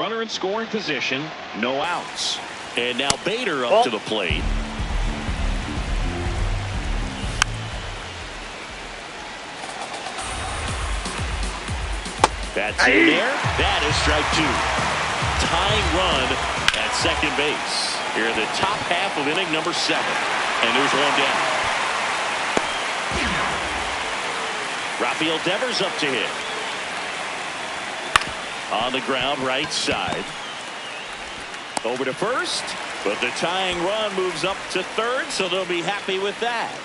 Runner in scoring position, no outs. And now Bader up to the plate. That's in there. That is strike two. Tying run at second base. Here in the top half of inning number 7. And there's one down. Rafael Devers up to hit. On the ground, right side. Over to first. But the tying run moves up to third, so they'll be happy with that.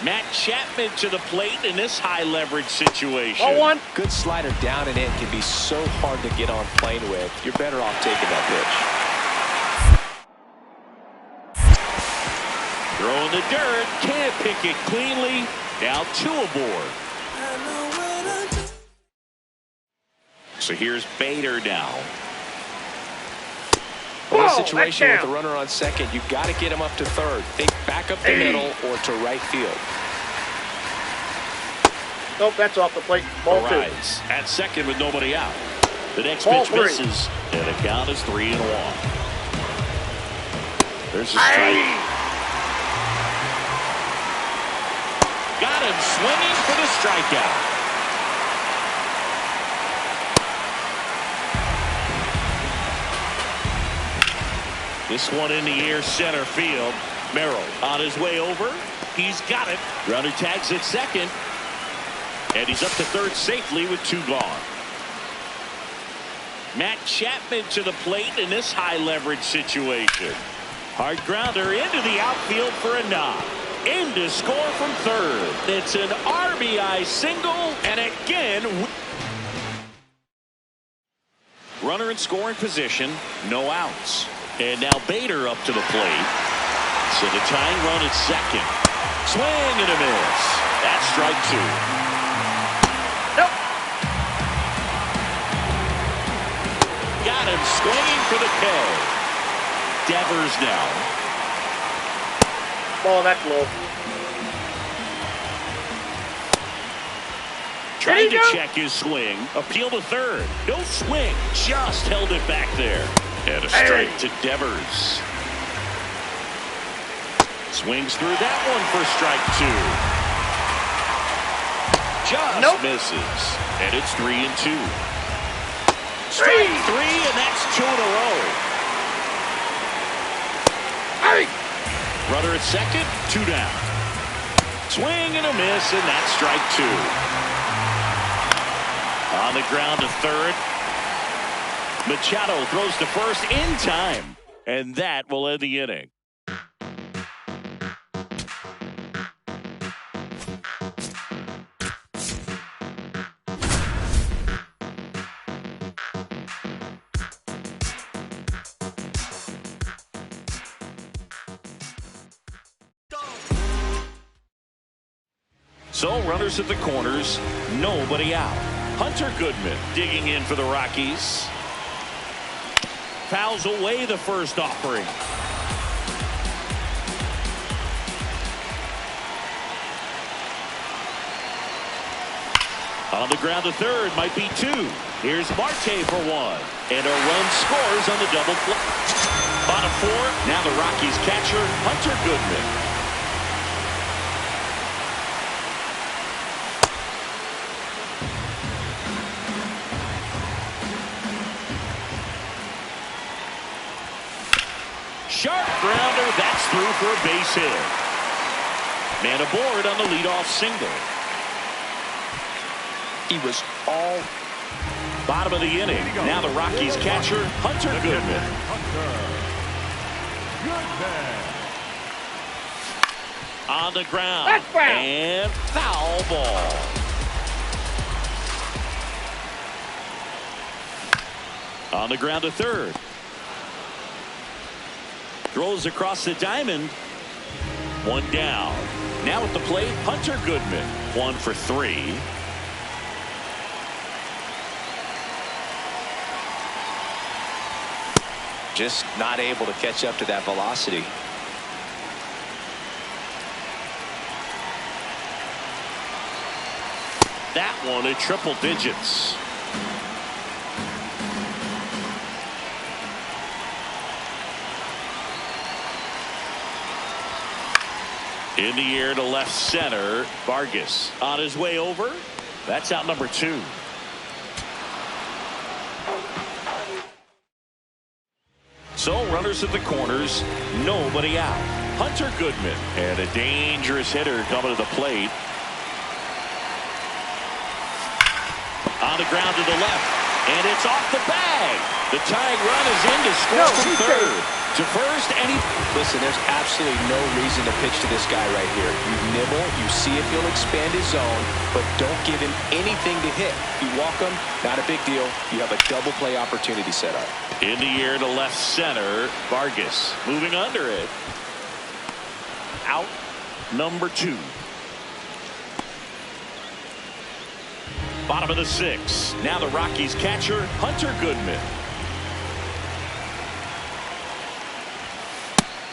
Matt Chapman to the plate in this high leverage situation. Good slider down and in can be so hard to get on plane with. You're better off taking that pitch. Throwing the dirt, can't pick it cleanly. Now 2 aboard. So here's Bader now. In a situation with a runner on second, you've got to get him up to third. Think back up the middle or to right field. Nope, that's off the plate. Ball 2. At second with nobody out. The next pitch misses, and the count is 3-1. There's a strike. Got him swinging for the strikeout. This one in the air, center field. Mural on his way over. He's got it. Runner tags at second. And he's up to third safely with 2 gone. Matt Chapman to the plate in this high leverage situation. Hard grounder into the outfield for a knock. In to score from third. It's an RBI single, and again. Runner in scoring position, no outs. And now Bader up to the plate. So the tying run at second. Swing and a miss. That's strike 2. Nope. Got him swinging for the K. Devers now. Ball that low. Trying to check his swing. Appeal to third. No swing. Just held it back there. And a strike to Devers. Swings through that one for strike 2. Just misses. And it's 3-2. Strike 3, and that's 2 in a row. Runner at second, 2 down. Swing and a miss, and that's strike 2. On the ground to third. Machado throws to first in time, and that will end the inning. So runners at the corners, nobody out. Hunter Goodman digging in for the Rockies. Fouls away the first offering. On the ground to third, might be 2. Here's Marte for 1. And a run scores on the double play. Bottom 4, now the Rockies catcher, Hunter Goodman. Sharp grounder, that's through for a base hit. Man aboard on the leadoff single. He was all bottom of the inning. Now the Rockies catcher, Hunter Goodman. On the ground. And foul ball. On the ground to third. Throws across the diamond. 1 down. Now at the plate, Hunter Goodman. 1 for 3. Just not able to catch up to that velocity. That one at triple digits. In the air to left center. Vargas on his way over. That's out number 2. So runners at the corners, nobody out. Hunter Goodman and a dangerous hitter coming to the plate. On the ground to the left, and it's off the bag. The tying run is in to score from third. To first, and listen, there's absolutely no reason to pitch to this guy right here. You nibble, you see if he'll expand his zone, but don't give him anything to hit. You walk him, not a big deal. You have a double play opportunity set up. In the air to left center. Vargas moving under it. Out number 2. Bottom of the 6th. Now the Rockies catcher, Hunter Goodman.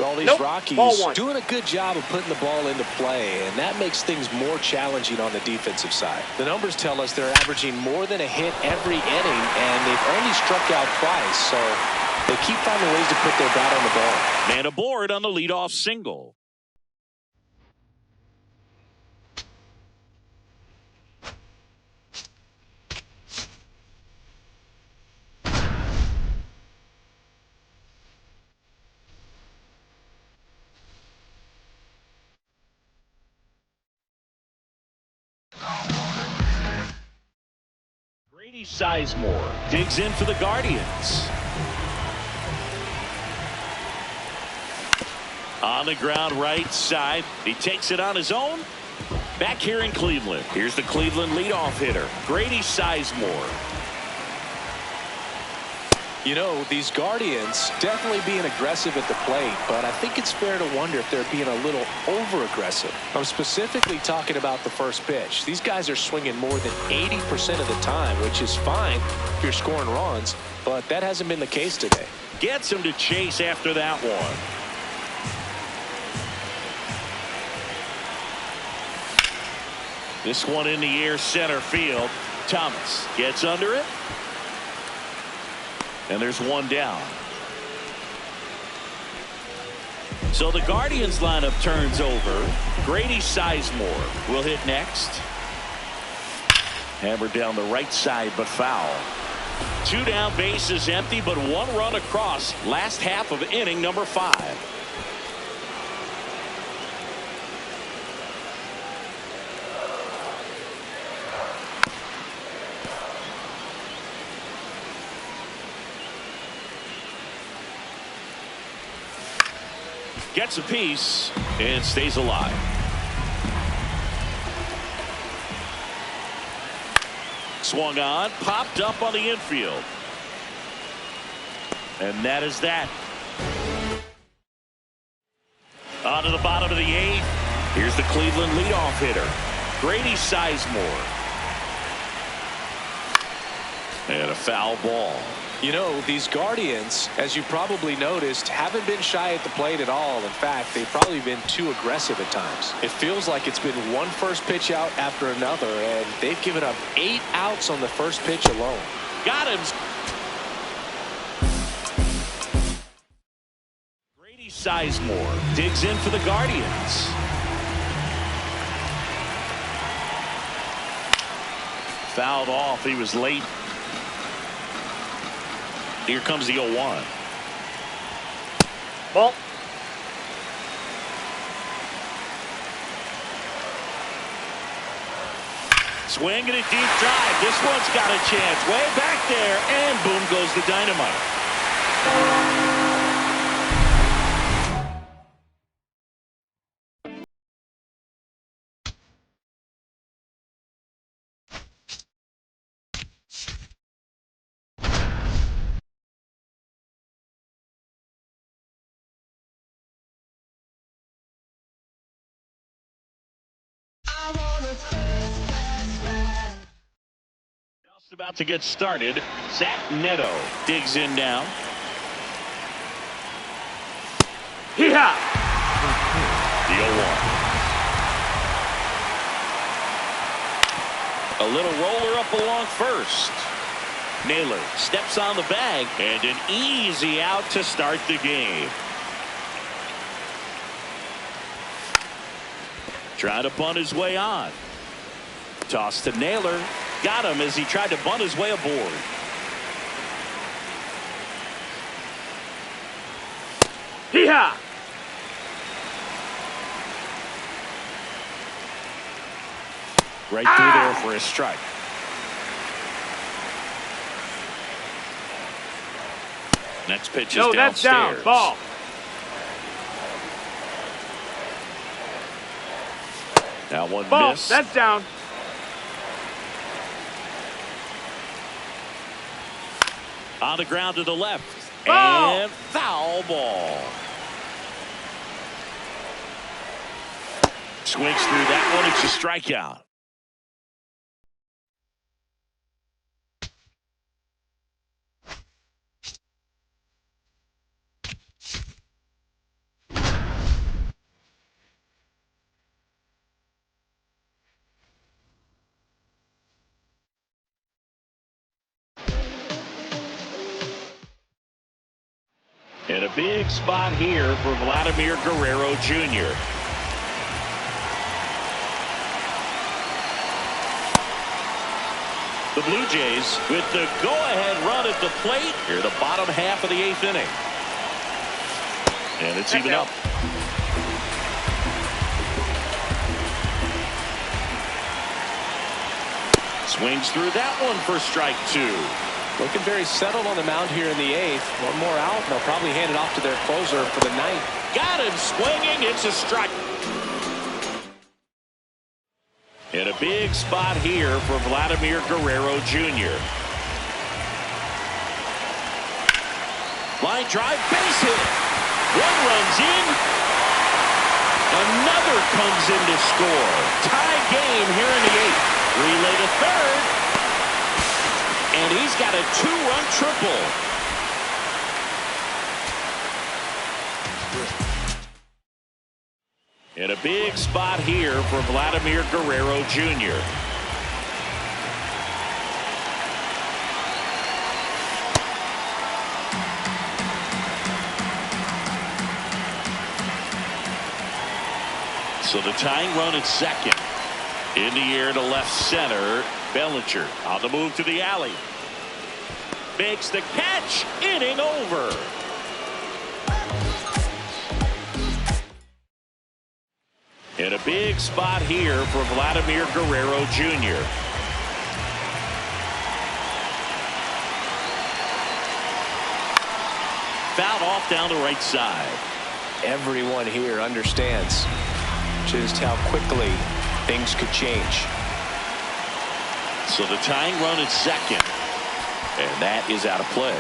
All these Rockies doing a good job of putting the ball into play, and that makes things more challenging on the defensive side. The numbers tell us they're averaging more than a hit every inning, and they've only struck out twice, so they keep finding ways to put their bat on the ball. Man aboard on the leadoff single. Sizemore digs in for the Guardians. On the ground right side. He takes it on his own. Back here in Cleveland. Here's the Cleveland leadoff hitter, Grady Sizemore. You know, these Guardians definitely being aggressive at the plate, but I think it's fair to wonder if they're being a little over-aggressive. I'm specifically talking about the first pitch. These guys are swinging more than 80% of the time, which is fine if you're scoring runs, but that hasn't been the case today. Gets him to chase after that one. This one in the air center field. Thomas gets under it. And there's one down. So the Guardians lineup turns over. Grady Sizemore will hit next. Hammered down the right side, but foul. 2 down, bases empty, but 1 run across. Last half of inning number 5. Gets a piece and stays alive. Swung on, popped up on the infield. And that is that. On to the bottom of the 8th. Here's the Cleveland leadoff hitter, Grady Sizemore. And a foul ball. You know, these Guardians, as you probably noticed, haven't been shy at the plate at all. In fact, they've probably been too aggressive at times. It feels like it's been one first pitch out after another, and they've given up 8 outs on the first pitch alone. Got him. Grady Sizemore digs in for the Guardians. Fouled off. He was late. Here comes the 0-1. Ball. Swing and a deep drive. This one's got a chance. Way back there, and boom goes the dynamite. Just about to get started. Zach Neto digs in now. Hee-haw! The 0-1. A little roller up along first. Naylor steps on the bag, and an easy out to start the game. Trying to bunt his way on. Toss to Naylor. Got him as he tried to bunt his way aboard. Hee-haw! Right through there for a strike. Next pitch is No, downstairs. that's down. Ball. Now one Ball. miss. That's down. On the ground to the left. Ball. And foul ball. Swings through that one. It's a strikeout. And a big spot here for Vladimir Guerrero Jr. The Blue Jays with the go-ahead run at the plate here, the bottom half of the 8th inning. And it's even up. Swings through that one for strike 2. Looking very settled on the mound here in the 8th. One more out, and they'll probably hand it off to their closer for the 9th. Got him swinging. It's a strike. And a big spot here for Vladimir Guerrero Jr. Line drive, base hit. One runs in. Another comes in to score. Tie game here in the 8th. Relay to third. And he's got a 2-run triple. And a big spot here for Vladimir Guerrero Jr. So the tying run at second. In the air to left center. Bellinger on the move to the alley. Makes the catch. Inning over. And a big spot here for Vladimir Guerrero Jr. Fouled off down the right side. Everyone here understands just how quickly things could change. So the tying run at second. And that is out of play.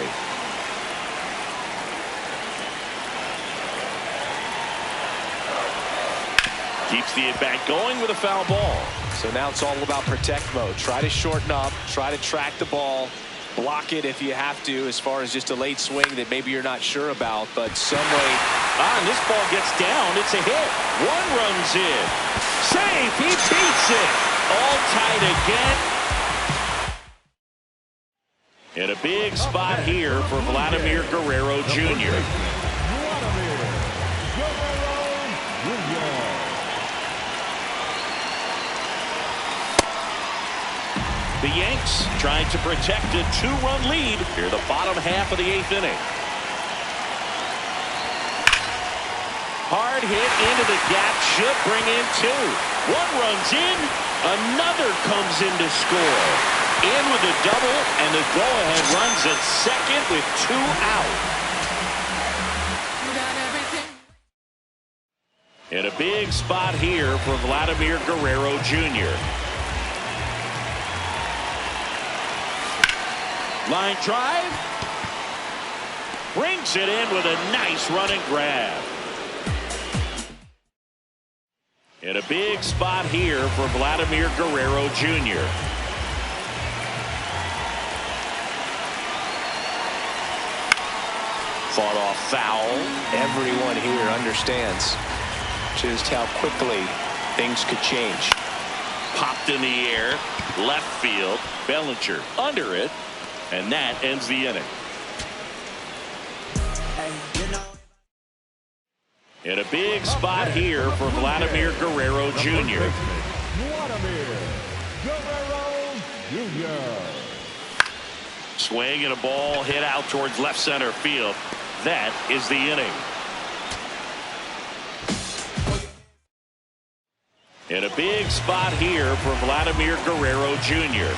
Keeps the at-bat going with a foul ball. So now it's all about protect mode. Try to shorten up, try to track the ball, block it if you have to, as far as just a late swing that maybe you're not sure about, but some way. And this ball gets down. It's a hit. One runs in. Safe. He beats it. All tied again. And a big spot here for Vladimir Guerrero Jr. The Yanks trying to protect a 2-run lead here, the bottom half of the 8th inning. Hard hit into the gap, should bring in 2. One runs in, another comes in to score. In with a double, and the go-ahead runs at second with 2 out. And a big spot here for Vladimir Guerrero Jr. Line drive. Brings it in with a nice running grab. And a big spot here for Vladimir Guerrero Jr. Fought off foul. Everyone here understands just how quickly things could change. Popped in the air. Left field. Bellinger under it. And that ends the inning. In a big spot here for Vladimir Guerrero Jr. Swing and a ball hit out towards left center field. That is the inning. In a big spot here for Vladimir Guerrero Jr.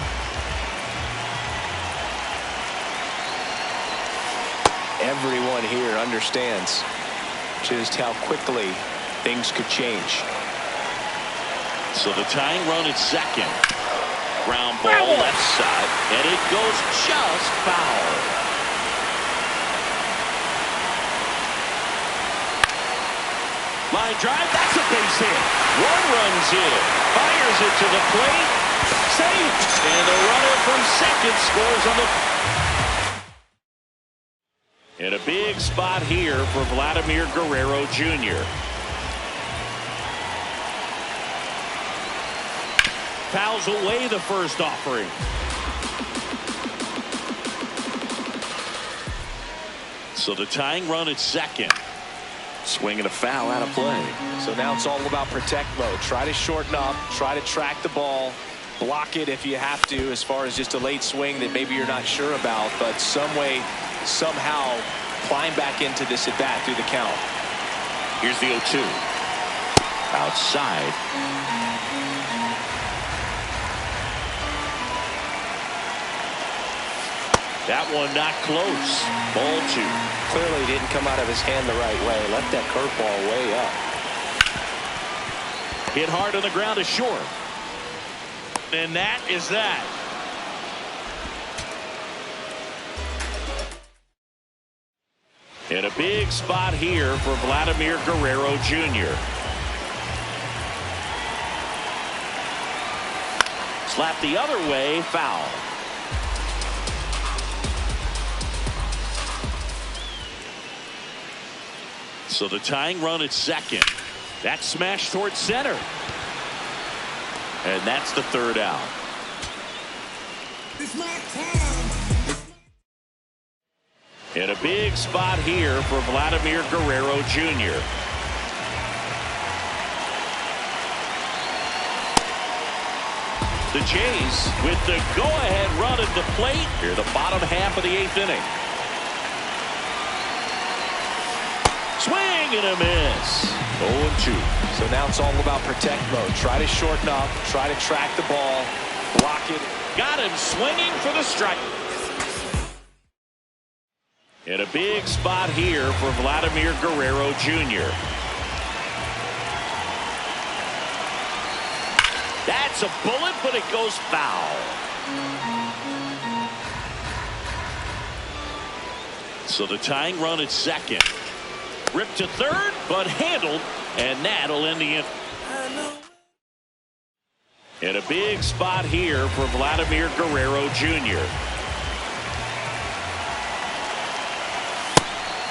Everyone here understands just how quickly things could change. So the tying run at second. Ground ball left side, and it goes just foul. Line drive, that's a base hit. One runs in, fires it to the plate, safe, and the runner from second scores on the. In a big spot here for Vladimir Guerrero Jr. Fouls away the first offering. So the tying run at second. Swinging a foul out of play. So now it's all about protect mode. Try to shorten up, try to track the ball, block it if you have to, as far as just a late swing that maybe you're not sure about, but some way, somehow climb back into this at bat through the count. Here's the 0-2. Outside. That one not close. Ball 2. Clearly didn't come out of his hand the right way. Left that curveball way up. Hit hard on the ground to short. And that is that. In a big spot here for Vladimir Guerrero Jr. Slap the other way, foul. So the tying run at second. That smashed towards center. And that's the third out. It's my time. In a big spot here for Vladimir Guerrero Jr. The Jays with the go-ahead run at the plate here, the bottom half of the 8th inning. Swing and a miss. 0-2. So now it's all about protect mode. Try to shorten up, try to track the ball, block it. Got him swinging for the strike. In a big spot here for Vladimir Guerrero Jr. That's a bullet, but it goes foul. So the tying run at second. Ripped to third, but handled, and that'll end the inning. In a big spot here for Vladimir Guerrero Jr.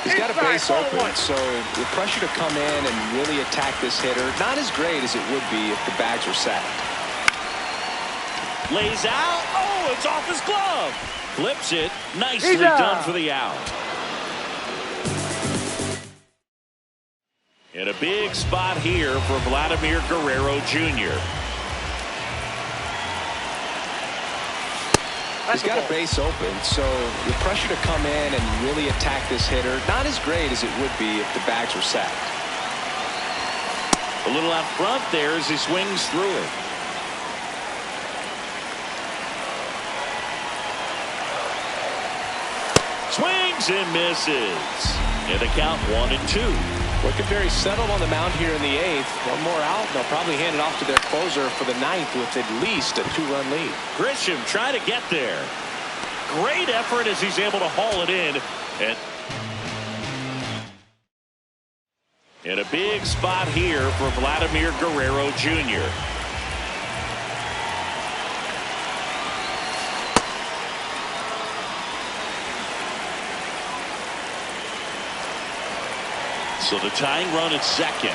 He's got a base open, so the pressure to come in and really attack this hitter, not as great as it would be if the bags were sacked. Lays out. Oh, it's off his glove. Flips it. Nicely done for the out. In a big spot here for Vladimir Guerrero Jr. He's got a base open, so the pressure to come in and really attack this hitter, not as great as it would be if the bags were sacked. A little out front there as he swings through it. Swings and misses. And the count 1-2. Looking very settled on the mound here in the 8th. One more out, and they'll probably hand it off to their closer for the 9th with at least a 2-run lead. Grisham trying to get there. Great effort as he's able to haul it in. And in a big spot here for Vladimir Guerrero Jr. So the tying run at second.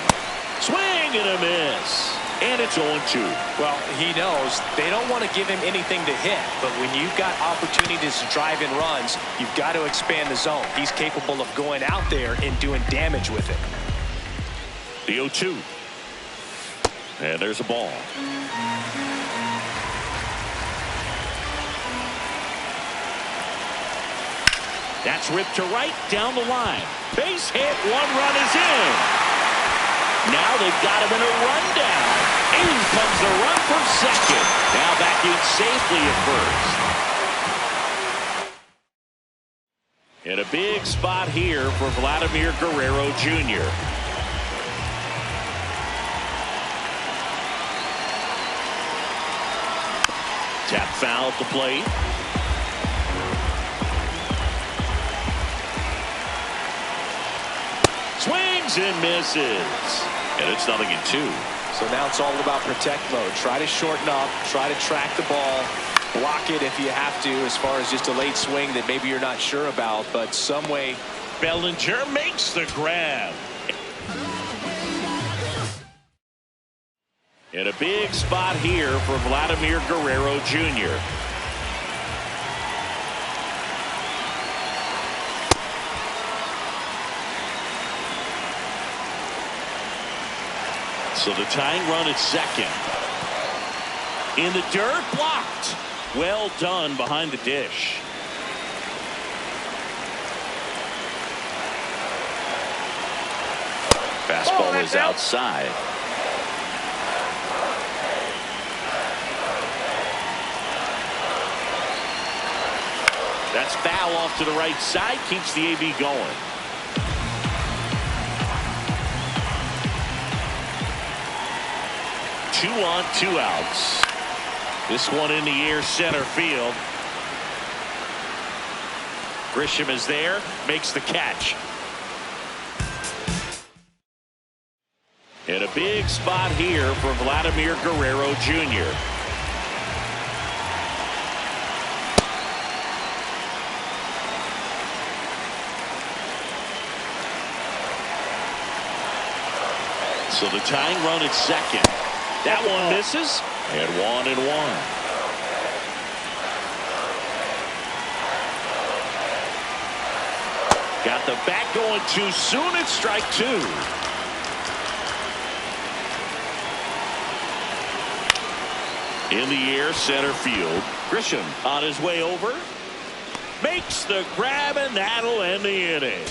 Swing and a miss. And it's 0-2. Well, he knows they don't want to give him anything to hit, but when you've got opportunities to drive in runs, you've got to expand the zone. He's capable of going out there and doing damage with it. The 0-2. And there's a ball. That's ripped to right down the line. Base hit. 1 run is in. Now they've got him in a rundown. In comes the run from second. Now back in safely at first. In a big spot here for Vladimir Guerrero Jr. Tap foul at the plate. Swings and misses. And it's 0-2. So now it's all about protect mode. Try to shorten up. Try to track the ball. Block it if you have to, as far as just a late swing that maybe you're not sure about. But some way. Bellinger makes the grab. In a big spot here for Vladimir Guerrero Jr. So the tying run at second. In the dirt, blocked. Well done behind the dish. Fastball is outside. That's foul off to the right side. Keeps the AB going. Two on, 2 outs. This one in the air, center field. Grisham is there, makes the catch. In a big spot here for Vladimir Guerrero Jr. So the tying run at second. That one misses. And 1-1. Got the bat going too soon. It's strike 2. In the air, center field. Grisham on his way over. Makes the grab, and that'll end the inning.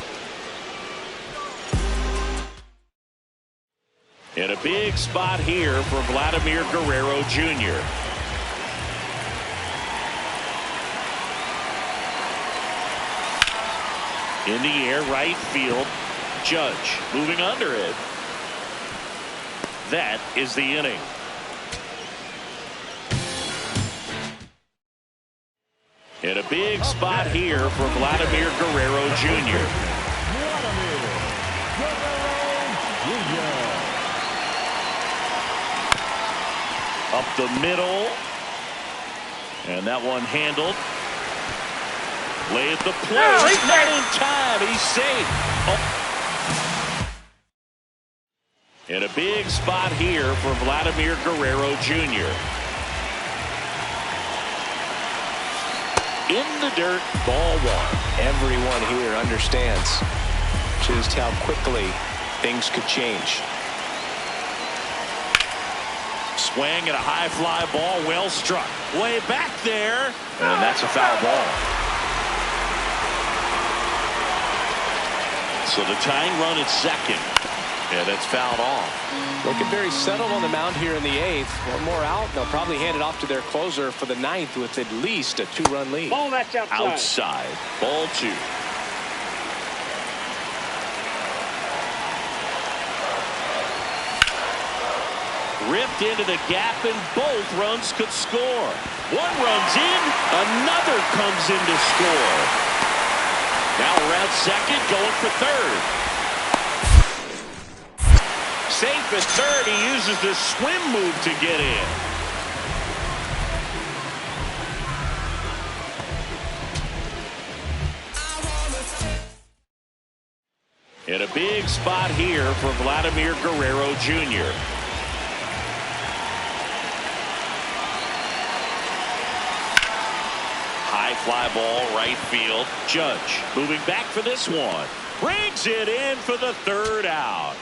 In a big spot here for Vladimir Guerrero Jr. In the air, right field. Judge moving under it. That is the inning. In a big spot here for Vladimir Guerrero Jr. Up the middle. And that one handled. Lay at the plate. He's not in time. He's safe. Oh. In a big spot here for Vladimir Guerrero Jr. In the dirt, ball 1. Everyone here understands just how quickly things could change. Swing and a high fly ball, well struck. Way back there, and that's a foul ball. So the tying run at second, and that's fouled off. Looking very settled on the mound here in the 8th. One more out, they'll probably hand it off to their closer for the 9th with at least a 2-run lead. Ball, that's outside. Outside, ball 2. Ripped into the gap, and both runs could score. One runs in, another comes in to score. Now around second, going for third. Safe at third, he uses the swim move to get in. In a big spot here for Vladimir Guerrero Jr. High fly ball, right field. Judge moving back for this one. Brings it in for the 3rd out.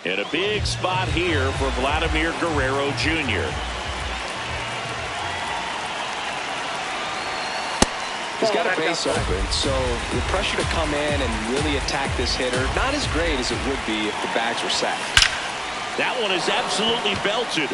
And a big spot here for Vladimir Guerrero Jr. He's got a base open, so the pressure to come in and really attack this hitter, not as great as it would be if the bags were sacked. That one is absolutely belted.